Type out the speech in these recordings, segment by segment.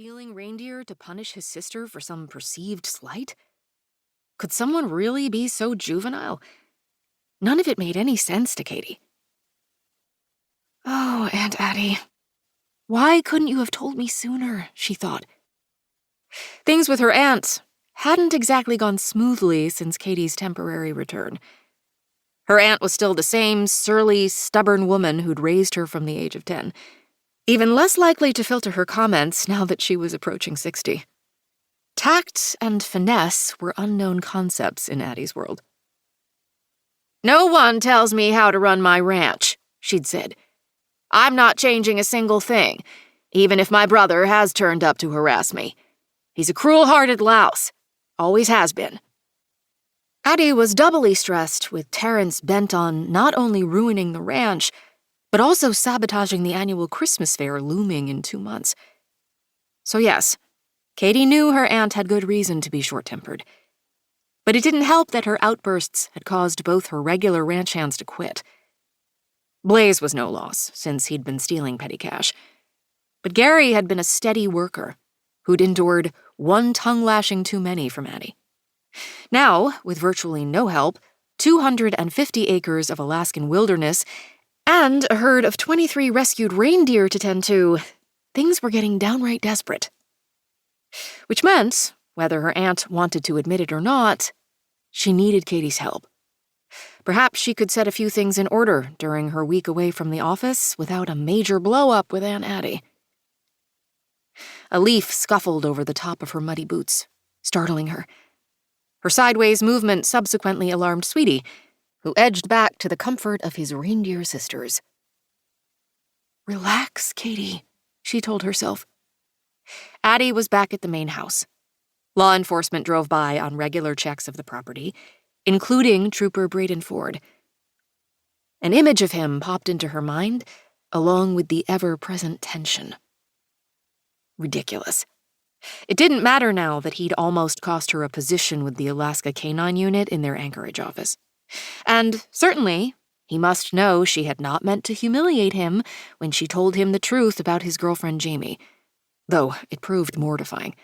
stealing reindeer to punish his sister for some perceived slight? Could someone really be so juvenile? None of it made any sense to Katie. Oh, Aunt Addie, why couldn't you have told me sooner, she thought. Things with her aunt hadn't exactly gone smoothly since Katie's temporary return. Her aunt was still the same surly, stubborn woman who'd raised her from the age of 10, even less likely to filter her comments now that she was approaching 60. Tact and finesse were unknown concepts in Addie's world. "No one tells me how to run my ranch," she'd said. "I'm not changing a single thing, even if my brother has turned up to harass me. He's a cruel-hearted louse. Always has been." Addie was doubly stressed with Terrence bent on not only ruining the ranch, but also sabotaging the annual Christmas fair looming in 2 months. So yes, Katie knew her aunt had good reason to be short-tempered. But it didn't help that her outbursts had caused both her regular ranch hands to quit. Blaze was no loss, since he'd been stealing petty cash. But Gary had been a steady worker who'd endured one tongue-lashing too many from Addie. Now, with virtually no help, 250 acres of Alaskan wilderness, and a herd of 23 rescued reindeer to tend to, things were getting downright desperate. Which meant, whether her aunt wanted to admit it or not, she needed Katie's help. Perhaps she could set a few things in order during her week away from the office without a major blow-up with Aunt Addie. A leaf scuffled over the top of her muddy boots, startling her. Her sideways movement subsequently alarmed Sweetie, who edged back to the comfort of his reindeer sisters. "Relax, Katie," she told herself. Addie was back at the main house. Law enforcement drove by on regular checks of the property, including Trooper Brayden Ford. An image of him popped into her mind, along with the ever-present tension. Ridiculous. It didn't matter now that he'd almost cost her a position with the Alaska Canine Unit in their Anchorage office. And certainly, he must know she had not meant to humiliate him when she told him the truth about his girlfriend Jamie, though it proved mortifying.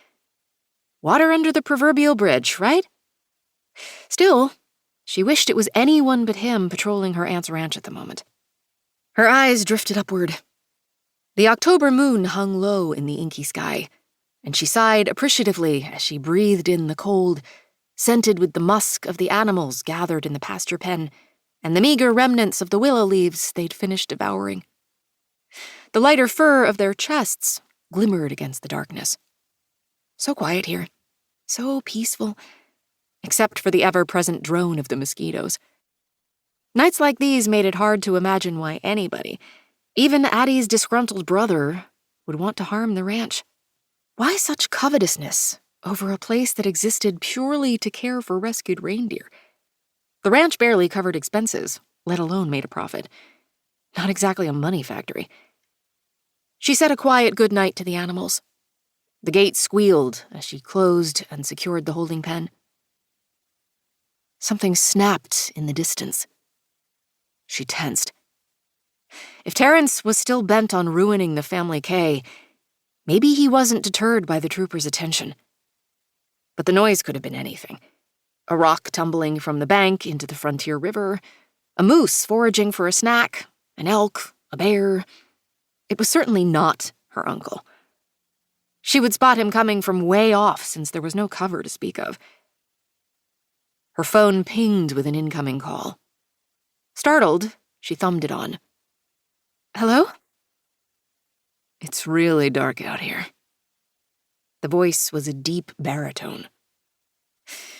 Water under the proverbial bridge, right? Still, she wished it was anyone but him patrolling her aunt's ranch at the moment. Her eyes drifted upward. The October moon hung low in the inky sky, and she sighed appreciatively as she breathed in the cold, scented with the musk of the animals gathered in the pasture pen and the meager remnants of the willow leaves they'd finished devouring. The lighter fur of their chests glimmered against the darkness. So quiet here, so peaceful, except for the ever-present drone of the mosquitoes. Nights like these made it hard to imagine why anybody, even Addie's disgruntled brother, would want to harm the ranch. Why such covetousness over a place that existed purely to care for rescued reindeer? The ranch barely covered expenses, let alone made a profit. Not exactly a money factory. She said a quiet goodnight to the animals. The gate squealed as she closed and secured the holding pen. Something snapped in the distance. She tensed. If Terrence was still bent on ruining the family K, maybe he wasn't deterred by the trooper's attention. But the noise could have been anything. A rock tumbling from the bank into the frontier river, a moose foraging for a snack, an elk, a bear. It was certainly not her uncle. She would spot him coming from way off since there was no cover to speak of. Her phone pinged with an incoming call. Startled, she thumbed it on. "Hello?" "It's really dark out here." The voice was a deep baritone.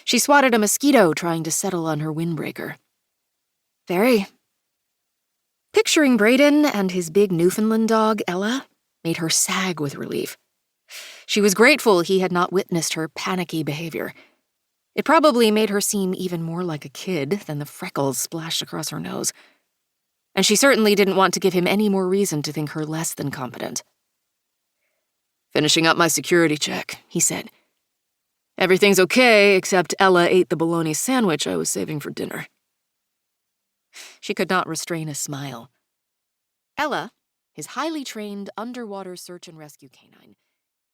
She swatted a mosquito trying to settle on her windbreaker. "Very." Picturing Brayden and his big Newfoundland dog, Ella, made her sag with relief. She was grateful he had not witnessed her panicky behavior. It probably made her seem even more like a kid than the freckles splashed across her nose. And she certainly didn't want to give him any more reason to think her less than competent. "Finishing up my security check," he said. "Everything's okay, except Ella ate the bologna sandwich I was saving for dinner." She could not restrain a smile. Ella, his highly trained underwater search and rescue canine,